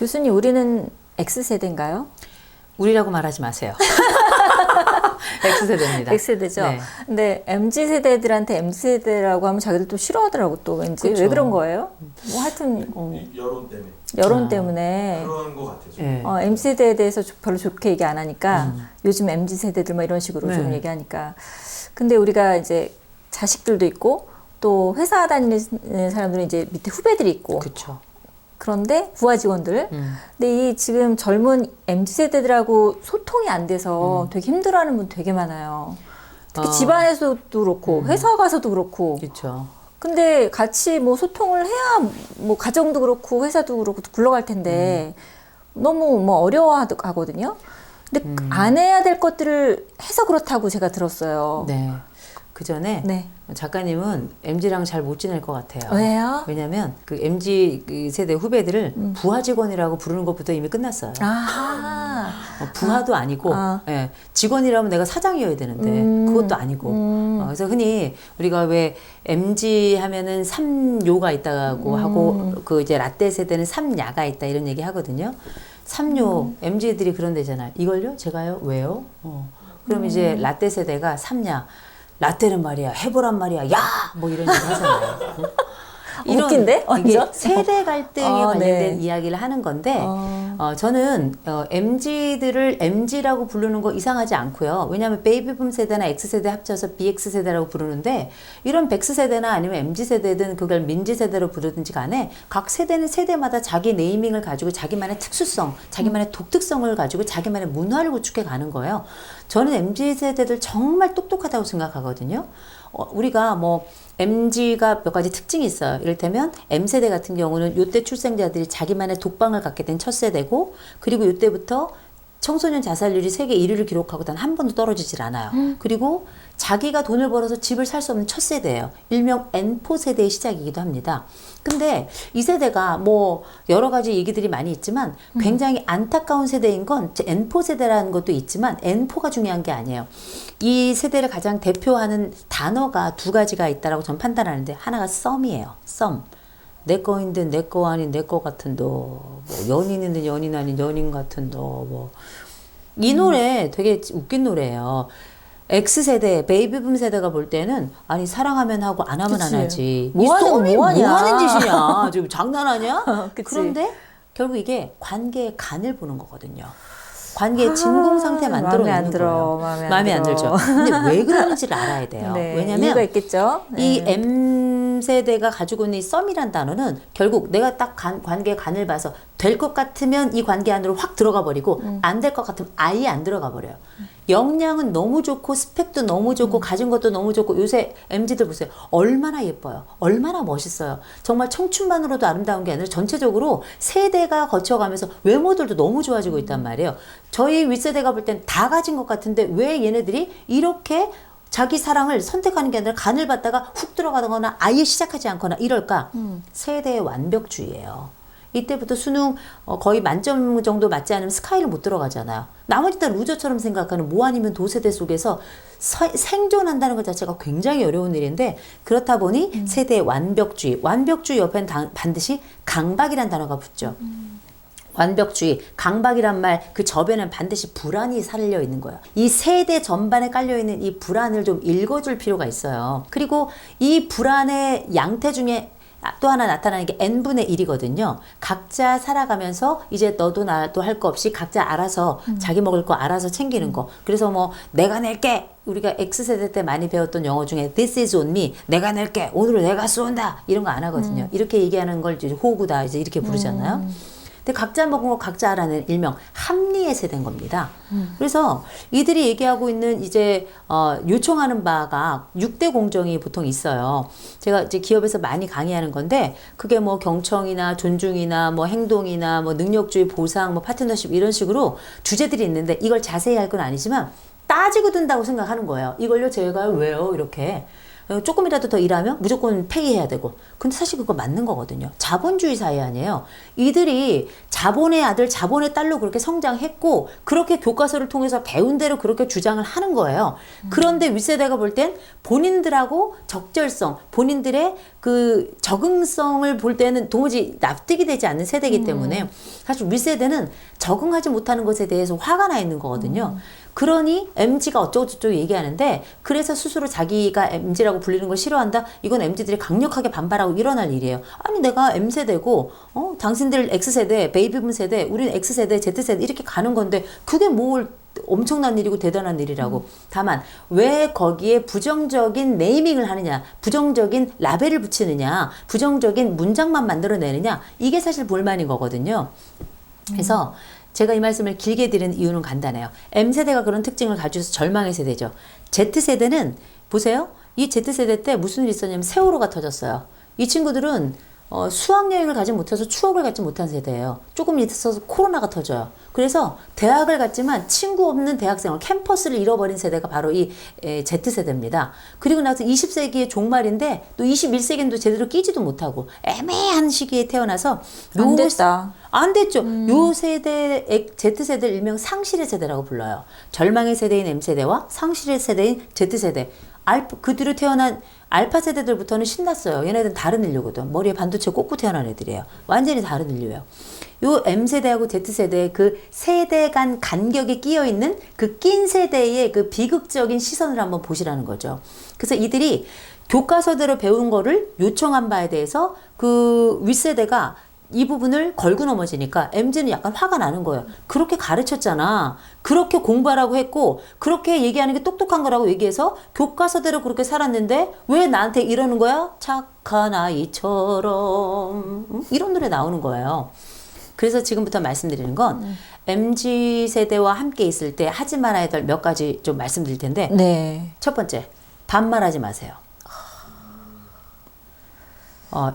교수님, 우리는 X세대인가요? 우리라고 말하지 마세요. X세대입니다. X세대죠. 네. 근데 MZ세대들한테 MZ세대라고 하면 자기들 또 싫어하더라고, 또 왠지. 그쵸. 왜 그런 거예요? 뭐 하여튼 여론 때문에. 여론 때문에 그런 것 같아요. 네. MZ세대에 대해서 별로 좋게 얘기 안 하니까 요즘 MZ세대들 뭐 이런 식으로 네. 좀 얘기하니까. 근데 우리가 이제 자식들도 있고 또 회사 다니는 사람들은 이제 밑에 후배들이 있고 그렇죠. 그런데 부하 직원들. 근데 이 지금 젊은 MZ세대들하고 소통이 안 돼서 되게 힘들어하는 분 되게 많아요. 특히 집안에서도 그렇고 회사 가서도 그렇고. 그렇죠. 근데 같이 뭐 소통을 해야 뭐 가정도 그렇고 회사도 그렇고 굴러갈 텐데 너무 뭐 어려워하거든요. 근데 안 해야 될 것들을 해서 그렇다고 제가 들었어요. 네. 그 전에 네. 작가님은 MZ랑 잘 못 지낼 것 같아요. 왜요? 왜냐면 그 MZ 그 세대 후배들을 부하 직원이라고 부르는 것부터 이미 끝났어요. 아, 부하도 아니고 예, 직원이라면 내가 사장이어야 되는데 그것도 아니고 그래서 흔히 우리가 왜 MZ 하면은 삼요가 있다고 하고 그 이제 라떼 세대는 삼야가 있다 이런 얘기 하거든요. 삼요 MZ들이 그런 데잖아요. 이걸요? 제가요? 왜요? 그럼 이제 라떼 세대가 삼야 라떼는 말이야 해보란 말이야 야 뭐 이런 얘기 하잖아요. 웃긴데? 이게 완전? 세대 갈등에 아, 관련된 네. 이야기를 하는 건데 저는 MZ들을 MZ라고 부르는 거 이상하지 않고요. 왜냐하면 베이비붐 세대나 X세대 합쳐서 BX세대라고 부르는데 이런 백스세대나 아니면 MZ세대든 그걸 민지세대로 부르든지 간에 각 세대는 세대마다 자기 네이밍을 가지고 자기만의 특수성, 자기만의 독특성을 가지고 자기만의 문화를 구축해 가는 거예요. 저는 MZ세대들 정말 똑똑하다고 생각하거든요. 우리가 뭐 MZ가 몇 가지 특징이 있어요. 이를테면 M세대 같은 경우는 이때 출생자들이 자기만의 독방을 갖게 된 첫 세대고 그리고 이때부터 청소년 자살률이 세계 1위를 기록하고 단 한 번도 떨어지질 않아요. 그리고 자기가 돈을 벌어서 집을 살 수 없는 첫 세대예요. 일명 N4 세대의 시작이기도 합니다. 근데 이 세대가 뭐 여러 가지 얘기들이 많이 있지만 굉장히 안타까운 세대인 건 N4 세대라는 것도 있지만 N4가 중요한 게 아니에요. 이 세대를 가장 대표하는 단어가 두 가지가 있다라고 저는 판단하는데 하나가 썸이에요. 썸. 내 거인 듯 내 거 아닌 내 거 같은 너, 뭐 연인인 듯 연인 아닌 연인 같은 너, 뭐. 이 노래 되게 웃긴 노래예요. X세대, 베이비붐 세대가 볼 때는 아니 사랑하면 하고 안 하면 그치. 안 하지. 뭐 이 하는 썸이 뭐 하냐. 뭐 하는 짓이냐. 지금 장난하냐? 그치. 그런데 결국 이게 관계의 간을 보는 거거든요. 관계의 진공 상태 만들어 마음에 안 놓는 들어, 거예요. 마음에 안 안 들어. 들죠. 근데 왜 그러는지를 알아야 돼요. 네, 왜냐면 이유가 있겠죠. 이 네. M세대가 가지고 있는 이 썸이란 단어는 결국 내가 딱 관계의 간을 봐서 될 것 같으면 이 관계 안으로 확 들어가 버리고 안 될 것 같으면 아예 안 들어가 버려요. 역량은 너무 좋고 스펙도 너무 좋고 가진 것도 너무 좋고 요새 MZ들 보세요. 얼마나 예뻐요. 얼마나 멋있어요. 정말 청춘만으로도 아름다운 게 아니라 전체적으로 세대가 거쳐가면서 외모들도 너무 좋아지고 있단 말이에요. 저희 윗세대가 볼 땐 다 가진 것 같은데 왜 얘네들이 이렇게 자기 사랑을 선택하는 게 아니라 간을 받다가 훅 들어가거나 아예 시작하지 않거나 이럴까? 세대의 완벽주의예요. 이때부터 수능 거의 만점 정도 맞지 않으면 스카이를 못 들어가잖아요. 나머지 다 루저처럼 생각하는 뭐 아니면 도세대 속에서 생존한다는 것 자체가 굉장히 어려운 일인데 그렇다 보니 세대의 완벽주의. 완벽주의 옆에는 반드시 강박이란 단어가 붙죠. 완벽주의, 강박이란 말 그 접에는 반드시 불안이 살려 있는 거예요. 이 세대 전반에 깔려 있는 이 불안을 좀 읽어줄 필요가 있어요. 그리고 이 불안의 양태 중에 또 하나 나타나는 게 n분의 1이거든요. 각자 살아가면서 이제 너도 나도 할 거 없이 각자 알아서 자기 먹을 거 알아서 챙기는 거. 그래서 뭐 내가 낼게. 우리가 X세대 때 많이 배웠던 영어 중에 This is on me. 내가 낼게. 오늘은 내가 쏜다. 이런 거 안 하거든요. 이렇게 얘기하는 걸 이제 호구다. 이제 이렇게 부르잖아요. 근데 각자 먹은 거 각자 알아낸 일명 합리의 세대인 겁니다. 그래서 이들이 얘기하고 있는 이제 요청하는 바가 6대 공정이 보통 있어요. 제가 이제 기업에서 많이 강의하는 건데 그게 뭐 경청이나 존중이나 뭐 행동이나 뭐 능력주의 보상 뭐 파트너십 이런 식으로 주제들이 있는데 이걸 자세히 할 건 아니지만 따지고 든다고 생각하는 거예요. 이걸요 제가 왜요 이렇게 조금이라도 더 일하면 무조건 페이해야 되고. 근데 사실 그거 맞는 거거든요. 자본주의 사회 아니에요. 이들이 자본의 아들, 자본의 딸로 그렇게 성장했고 그렇게 교과서를 통해서 배운 대로 그렇게 주장을 하는 거예요. 그런데 윗세대가 볼 땐 본인들하고 적절성, 본인들의 그 적응성을 볼 때는 도무지 납득이 되지 않는 세대이기 때문에 사실 윗세대는 적응하지 못하는 것에 대해서 화가 나 있는 거거든요. 그러니 MZ가 어쩌고저쩌고 얘기하는데 그래서 스스로 자기가 MZ라고 불리는 걸 싫어한다? 이건 MZ들이 강력하게 반발하고 일어날 일이에요. 아니 내가 M세대고 당신들 X세대, 베이비붐 세대, 우리는 X세대, Z세대 이렇게 가는 건데 그게 뭘 엄청난 일이고 대단한 일이라고. 다만 왜 거기에 부정적인 네이밍을 하느냐, 부정적인 라벨을 붙이느냐, 부정적인 문장만 만들어내느냐, 이게 사실 불만인 거거든요. 그래서 제가 이 말씀을 길게 드리는 이유는 간단해요. M세대가 그런 특징을 가지고서 절망의 세대죠. Z세대는 보세요. 이 Z세대 때 무슨 일이 있었냐면 세월호가 터졌어요. 이 친구들은 수학여행을 가지 못해서 추억을 갖지 못한 세대예요. 조금 있어서 코로나가 터져요. 그래서 대학을 갔지만 친구 없는 대학생활, 캠퍼스를 잃어버린 세대가 바로 이 Z세대입니다. 그리고 나서 20세기의 종말인데 또 21세기는 또 제대로 끼지도 못하고 애매한 시기에 태어나서 안 됐다. 안 됐죠. 요 세대, Z세대를 일명 상실의 세대라고 불러요. 절망의 세대인 M세대와 상실의 세대인 Z세대. 그 뒤로 태어난 알파 세대들부터는 신났어요. 얘네들은 다른 인류거든. 머리에 반도체 꽂고 태어난 애들이에요. 완전히 다른 인류예요. 요 M세대하고 Z세대의 그 세대 간 간격이 끼어 있는 그 낀 세대의 그 비극적인 시선을 한번 보시라는 거죠. 그래서 이들이 교과서대로 배운 거를 요청한 바에 대해서 그 윗세대가 이 부분을 걸고 넘어지니까 MZ는 약간 화가 나는 거예요. 그렇게 가르쳤잖아. 그렇게 공부하라고 했고 그렇게 얘기하는 게 똑똑한 거라고 얘기해서 교과서대로 그렇게 살았는데 왜 나한테 이러는 거야? 착한 아이처럼. 이런 노래 나오는 거예요. 그래서 지금부터 말씀드리는 건 MZ세대와 함께 있을 때 하지 말아야 될 몇 가지 좀 말씀드릴 텐데 네. 첫 번째, 반말하지 마세요.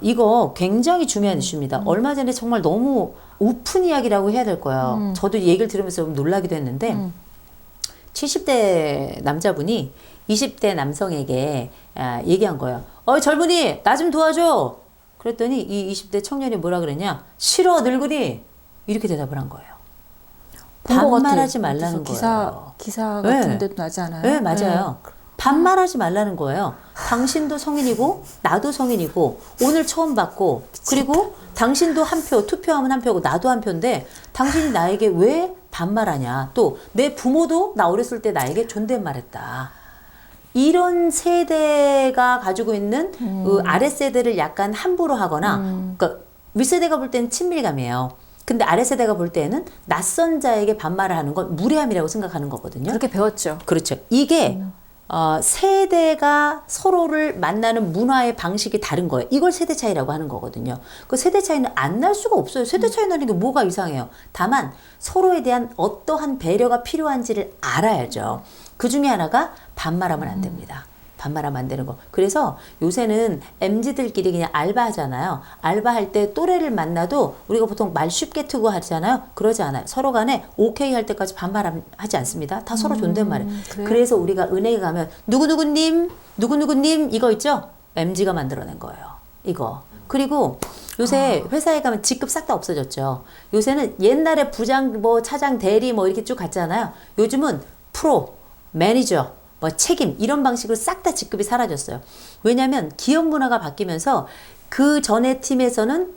이거 굉장히 중요한 이슈입니다. 얼마 전에 정말 너무 오픈 이야기라고 해야 될 거예요. 저도 얘기를 들으면서 좀 놀라기도 했는데 70대 남자분이 20대 남성에게 얘기한 거예요. 젊은이 나 좀 도와줘. 그랬더니 이 20대 청년이 뭐라 그랬냐. 싫어 늙은이. 이렇게 대답을 한 거예요. 반말하지 말라는 거예요. 기사 같은 데도 나지 않아요? 네, 맞아요. 반말하지 말라는 거예요. 당신도 성인이고 나도 성인이고 오늘 처음 봤고 그리고 당신도 한 표, 투표하면 한 표고 나도 한 표인데 당신이 나에게 왜 반말하냐. 또 내 부모도 나 어렸을 때 나에게 존댓말했다. 이런 세대가 가지고 있는 그 아랫세대를 약간 함부로 하거나 그러니까 윗세대가 볼 때는 친밀감이에요. 근데 아랫세대가 볼 때는 낯선 자에게 반말을 하는 건 무례함이라고 생각하는 거거든요. 그렇게 배웠죠. 그렇죠. 이게 세대가 서로를 만나는 문화의 방식이 다른 거예요. 이걸 세대 차이라고 하는 거거든요. 그 세대 차이는 안 날 수가 없어요. 세대 차이 나는 게 뭐가 이상해요. 다만 서로에 대한 어떠한 배려가 필요한지를 알아야죠. 그 중에 하나가 반말하면 안 됩니다. 반말하면 안 되는 거. 그래서 요새는 MZ들끼리 그냥 알바하잖아요. 알바할 때 또래를 만나도 우리가 보통 말 쉽게 트고 하잖아요. 그러지 않아요. 서로 간에 오케이 할 때까지 반말하지 않습니다. 다 서로 존댓말이에요. 그래서 우리가 은행에 가면 누구누구님, 누구누구님 이거 있죠? MZ가 만들어낸 거예요. 이거. 그리고 요새 회사에 가면 직급 싹 다 없어졌죠. 요새는 옛날에 부장, 차장, 대리 이렇게 쭉 갔잖아요. 요즘은 프로, 매니저, 책임 이런 방식으로 싹 다 직급이 사라졌어요. 왜냐하면 기업 문화가 바뀌면서 그 전에 팀에서는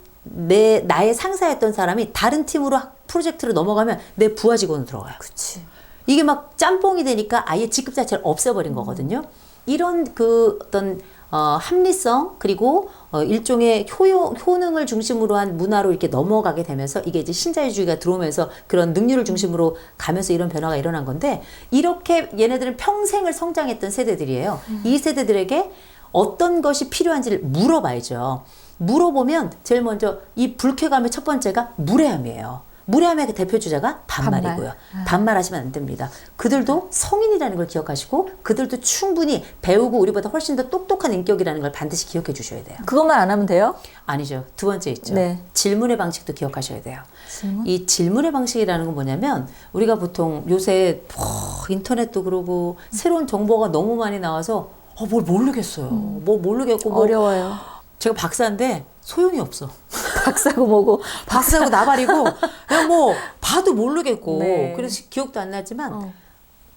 나의 상사였던 사람이 다른 팀으로 프로젝트로 넘어가면 내 부하 직원으로 들어가요. 그치. 이게 막 짬뽕이 되니까 아예 직급 자체를 없애버린 거거든요. 이런 그 어떤 합리성 그리고 일종의 효능을 중심으로 한 문화로 이렇게 넘어가게 되면서 이게 이제 신자유주의가 들어오면서 그런 능률을 중심으로 가면서 이런 변화가 일어난 건데 이렇게 얘네들은 평생을 성장했던 세대들이에요. 이 세대들에게 어떤 것이 필요한지를 물어봐야죠. 물어보면 제일 먼저 이 불쾌감의 첫 번째가 무례함이에요. 무례함의 그 대표 주자가 반말이고요. 반말하시면 안 됩니다. 그들도 성인이라는 걸 기억하시고 그들도 충분히 배우고 우리보다 훨씬 더 똑똑한 인격이라는 걸 반드시 기억해 주셔야 돼요. 그것만 안 하면 돼요? 아니죠. 두 번째 있죠. 네. 질문의 방식도 기억하셔야 돼요. 질문? 이 질문의 방식이라는 건 뭐냐면 우리가 보통 요새 인터넷도 그러고 새로운 정보가 너무 많이 나와서 뭘 모르겠어요. 뭐 모르겠고 뭐 어려워요. 제가 박사인데 소용이 없어. 박사고 뭐고. 박사고 나발이고 그냥 뭐 봐도 모르겠고 네. 그래서 기억도 안 나지만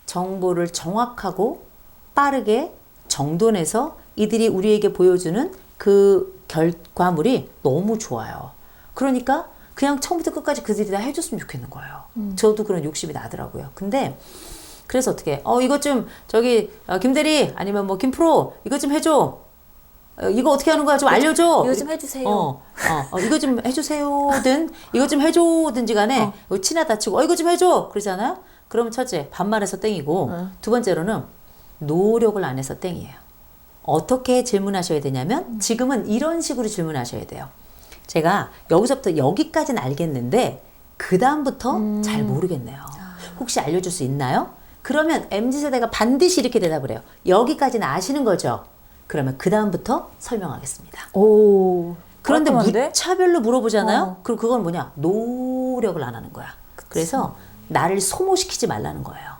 정보를 정확하고 빠르게 정돈해서 이들이 우리에게 보여주는 그 결과물이 너무 좋아요. 그러니까 그냥 처음부터 끝까지 그들이 다 해줬으면 좋겠는 거예요. 저도 그런 욕심이 나더라고요. 근데 그래서 어떻게 이것 좀 저기 김대리 아니면 뭐 김프로 이것 좀 해줘. 이거 어떻게 하는 거야? 좀 알려줘. 이거 좀 해주세요. 이거 좀 해주세요든 이거 좀 해줘든지 간에 친하 다치고 이거 좀 해줘 그러잖아요. 그러면 첫째 반말해서 땡이고 두 번째로는 노력을 안 해서 땡이에요. 어떻게 질문하셔야 되냐면 지금은 이런 식으로 질문하셔야 돼요. 제가 여기서부터 여기까지는 알겠는데 그 다음부터 잘 모르겠네요. 혹시 알려줄 수 있나요? 그러면 MZ세대가 반드시 이렇게 대답을 해요. 여기까지는 아시는 거죠? 그러면 그 다음부터 설명하겠습니다. 오. 그런데 깔끔한데? 무차별로 물어보잖아요. 그럼 그건 뭐냐? 노력을 안 하는 거야. 그래서 나를 소모시키지 말라는 거예요.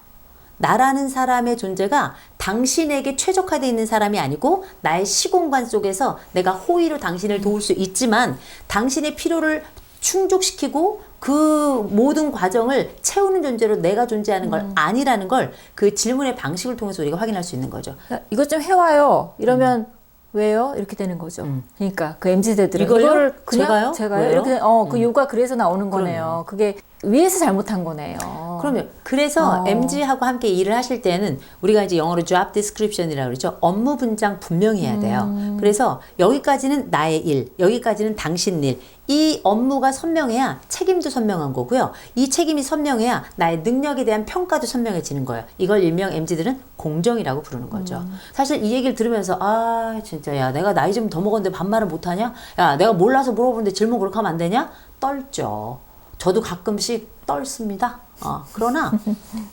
나라는 사람의 존재가 당신에게 최적화되어 있는 사람이 아니고 나의 시공간 속에서 내가 호의로 당신을 도울 수 있지만 당신의 필요를 충족시키고 그 모든 과정을 채우는 존재로 내가 존재하는 걸 아니라는 걸 그 질문의 방식을 통해서 우리가 확인할 수 있는 거죠. 야, 이것 좀 해와요. 이러면 왜요? 이렇게 되는 거죠. 그러니까 그 MZ세들은 이걸요? 이거를 그냥 제가요? 왜요? 이렇게 그 요가 그래서 나오는 거네요. 그게 위에서 잘못한 거네요. 그러면 그래서 MG하고 함께 일을 하실 때는 우리가 이제 영어로 job description이라고 그러죠. 업무 분장 분명히 해야 돼요. 그래서 여기까지는 나의 일, 여기까지는 당신 일. 이 업무가 선명해야 책임도 선명한 거고요. 이 책임이 선명해야 나의 능력에 대한 평가도 선명해지는 거예요. 이걸 일명 MZ들은 공정이라고 부르는 거죠. 사실 이 얘기를 들으면서 진짜 야 내가 나이 좀 더 먹었는데 반말을 못하냐? 야 내가 몰라서 물어보는데 질문 그렇게 하면 안 되냐? 떨죠. 저도 가끔씩 떨습니다. 그러나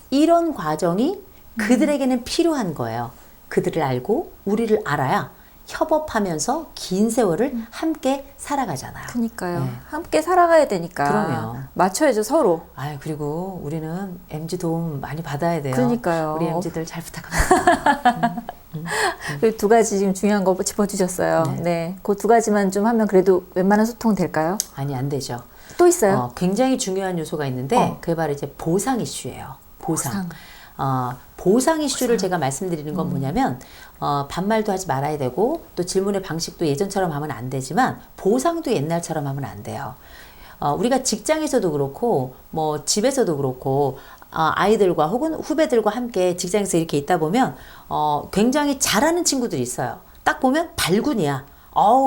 이런 과정이 그들에게는 필요한 거예요. 그들을 알고 우리를 알아야 협업하면서 긴 세월을 함께 살아가잖아요. 그러니까요. 네. 함께 살아가야 되니까. 그럼요. 맞춰야죠, 서로. 그리고 우리는 MG 도움 많이 받아야 돼요. 그러니까요. 우리 MG들 잘 부탁합니다. 그 두 가지 지금 중요한 거 짚어주셨어요. 네. 그 두 가지만 좀 하면 그래도 웬만한 소통 될까요? 아니 안 되죠. 또 있어요? 굉장히 중요한 요소가 있는데 그게 바로 이제 보상 이슈예요. 보상. 보상 이슈를 제가 말씀드리는 건 뭐냐면 반말도 하지 말아야 되고 또 질문의 방식도 예전처럼 하면 안 되지만 보상도 옛날처럼 하면 안 돼요. 우리가 직장에서도 그렇고 뭐 집에서도 그렇고 아이들과 혹은 후배들과 함께 직장에서 이렇게 있다 보면 굉장히 잘하는 친구들이 있어요. 딱 보면 발군이야.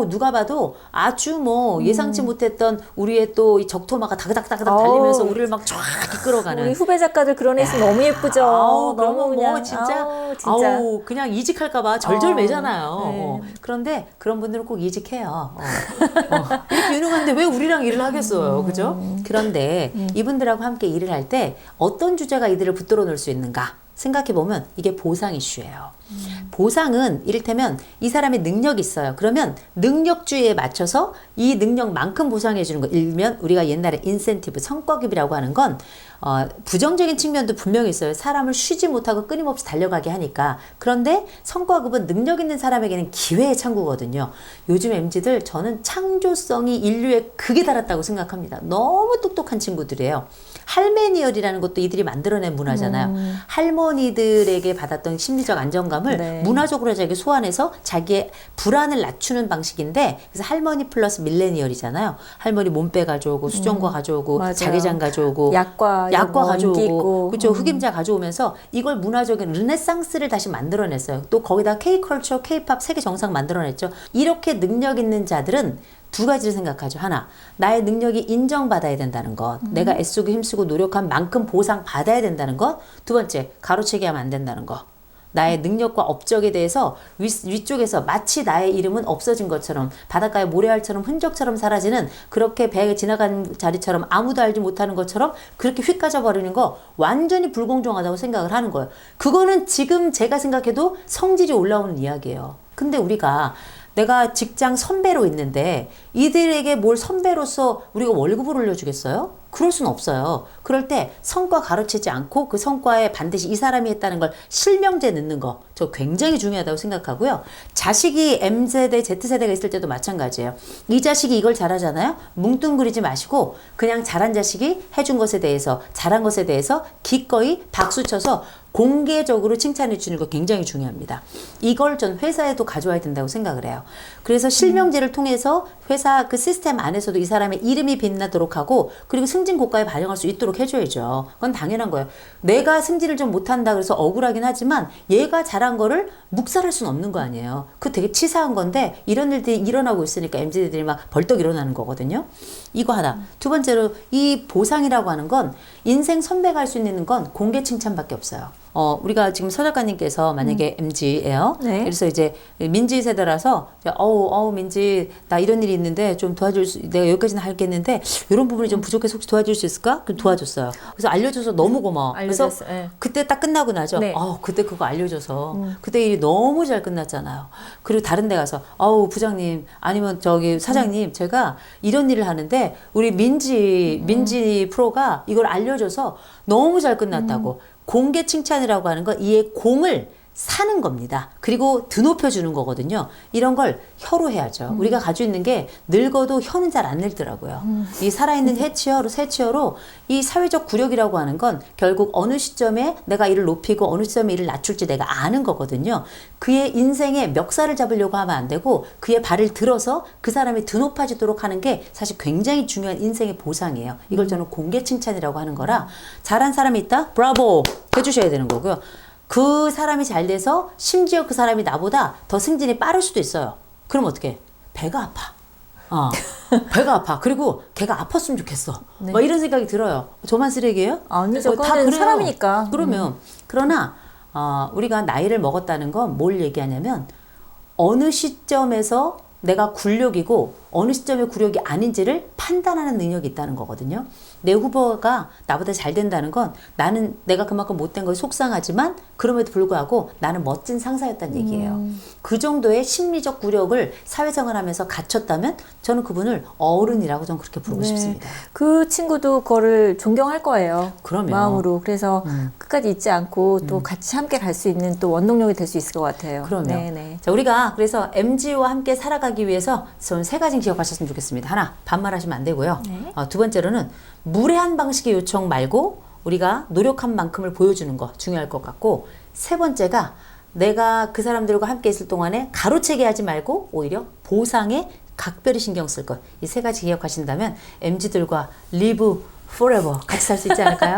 누가 봐도 아주 뭐 예상치 못했던 우리의 또 이 적토마가 다그닥다그닥 달리면서 우리를 막 쫙 이끌어가는. 우리 후배 작가들 그런 애 있으면 너무 예쁘죠. 그러면 너무 그냥, 뭐 진짜, 진짜. 그냥 이직할까봐 절절매잖아요. 네. 그런데 그런 분들은 꼭 이직해요. 이렇게 유능한데 왜 우리랑 일을 하겠어요, 그죠? 그런데 이분들하고 함께 일을 할 때 어떤 주제가 이들을 붙들어 놓을 수 있는가? 생각해보면 이게 보상 이슈예요. 보상은 이를테면 이 사람의 능력이 있어요. 그러면 능력주의에 맞춰서 이 능력만큼 보상해 주는 거. 일면 우리가 옛날에 인센티브, 성과급이라고 하는 건 부정적인 측면도 분명히 있어요. 사람을 쉬지 못하고 끊임없이 달려가게 하니까. 그런데 성과급은 능력 있는 사람에게는 기회의 창구거든요. 요즘 MZ들 저는 창조성이 인류의 극에 달았다고 생각합니다. 너무 똑똑한 친구들이에요. 할메니얼이라는 것도 이들이 만들어낸 문화잖아요. 할머니들에게 받았던 심리적 안정감을 문화적으로 자기 소환해서 자기의 불안을 낮추는 방식인데 그래서 할머니 플러스 밀레니얼이잖아요. 할머니 몸빼 가져오고 수정과 가져오고 맞아요. 자개장 가져오고 약과 가져오고 그렇죠. 흑임자 가져오면서 이걸 문화적인 르네상스를 다시 만들어냈어요. 또 거기다 K컬처, K팝 세계 정상 만들어냈죠. 이렇게 능력 있는 자들은 두 가지를 생각하죠. 하나, 나의 능력이 인정받아야 된다는 것. 내가 애쓰고 힘쓰고 노력한 만큼 보상받아야 된다는 것. 두 번째, 가로채기 하면 안 된다는 것. 나의 능력과 업적에 대해서 위쪽에서 마치 나의 이름은 없어진 것처럼 바닷가의 모래알처럼 흔적처럼 사라지는 그렇게 배가 지나간 자리처럼 아무도 알지 못하는 것처럼 그렇게 휙 가져버리는 거 완전히 불공정하다고 생각을 하는 거예요. 그거는 지금 제가 생각해도 성질이 올라오는 이야기예요. 근데 우리가 내가 직장 선배로 있는데 이들에게 뭘 선배로서 우리가 월급을 올려주겠어요? 그럴 수는 없어요. 그럴 때 성과 가르치지 않고 그 성과에 반드시 이 사람이 했다는 걸 실명제 넣는 거, 저 굉장히 중요하다고 생각하고요. 자식이 M세대, Z세대가 있을 때도 마찬가지예요. 이 자식이 이걸 잘하잖아요. 뭉뚱그리지 마시고 그냥 잘한 자식이 해준 것에 대해서, 잘한 것에 대해서 기꺼이 박수 쳐서 공개적으로 칭찬해 주는 거 굉장히 중요합니다. 이걸 전 회사에도 가져와야 된다고 생각을 해요. 그래서 실명제를 통해서 회사 그 시스템 안에서도 이 사람의 이름이 빛나도록 하고, 그리고 승진 고과에 반영할 수 있도록 해줘야죠. 그건 당연한 거예요. 내가 승진을 좀 못한다 그래서 억울하긴 하지만 얘가 잘한 거를 묵살할 수는 없는 거 아니에요. 그거 되게 치사한 건데 이런 일들이 일어나고 있으니까 MZ들이 막 벌떡 일어나는 거거든요. 이거 하나. 두 번째로 이 보상이라고 하는 건 인생 선배가 할 수 있는 건 공개 칭찬밖에 없어요. 우리가 지금 서 작가님께서 만약에 MG예요. 네. 그래서 이제 민지 세대라서 민지 나 이런 일이 있는데 좀 도와줄 수, 내가 여기까지는 할겠는데 이런 부분이 좀 부족해서 혹시 도와줄 수 있을까? 그럼 도와줬어요. 그래서 알려줘서 너무 고마워. 그래서 알려줬어요. 네. 그때 딱 끝나고 나죠. 네. 그때 그거 알려줘서 그때 일이 너무 잘 끝났잖아요. 그리고 다른 데 가서 부장님 아니면 저기 사장님 제가 이런 일을 하는데 우리 민지 프로가 이걸 알려줘서 너무 잘 끝났다고. 공개 칭찬이라고 하는 건 이의 공을 사는 겁니다. 그리고 드높여 주는 거거든요. 이런 걸 혀로 해야죠. 우리가 가지고 있는 게 늙어도 혀는 잘 안 늙더라고요. 이 살아있는 새치어로 이 사회적 구력이라고 하는 건 결국 어느 시점에 내가 이를 높이고 어느 시점에 이를 낮출지 내가 아는 거거든요. 그의 인생의 멱살을 잡으려고 하면 안 되고 그의 발을 들어서 그 사람이 드높아지도록 하는 게 사실 굉장히 중요한 인생의 보상이에요. 이걸 저는 공개 칭찬이라고 하는 거라, 잘한 사람이 있다? 브라보! 해주셔야 되는 거고요. 그 사람이 잘 돼서 심지어 그 사람이 나보다 더 승진이 빠를 수도 있어요. 그럼 어떻게? 배가 아파. 배가 아파. 그리고 걔가 아팠으면 좋겠어. 네. 막 이런 생각이 들어요. 저만 쓰레기예요? 아니죠. 다 그거는 그래요. 사람이니까. 그러면 그러나 우리가 나이를 먹었다는 건 뭘 얘기하냐면 어느 시점에서 내가 굴욕이고 어느 시점에 굴욕이 아닌지를 판단하는 능력이 있다는 거거든요. 내 후보가 나보다 잘 된다는 건 내가 그만큼 못된 걸 속상하지만 그럼에도 불구하고 나는 멋진 상사였다는 얘기예요. 그 정도의 심리적 굴욕을 사회생활하면서 갖췄다면 저는 그분을 어른이라고 좀 그렇게 부르고 싶습니다. 그 친구도 그거를 존경할 거예요. 그럼요. 마음으로. 그래서 끝까지 잊지 않고 또 같이 함께 갈 수 있는 또 원동력이 될 수 있을 것 같아요. 그럼요. 네네. 자, 우리가 그래서 MG와 함께 살아가기 위해서 저는 세 가지 기억하셨으면 좋겠습니다. 하나, 반말하시면 안 되고요. 네. 두 번째로는 무례한 방식의 요청 말고 우리가 노력한 만큼을 보여주는 거 중요할 것 같고, 세 번째가 내가 그 사람들과 함께 있을 동안에 가로채게 하지 말고 오히려 보상에 각별히 신경 쓸 것. 이 세 가지 기억하신다면 MG들과 live forever 같이 살 수 있지 않을까요?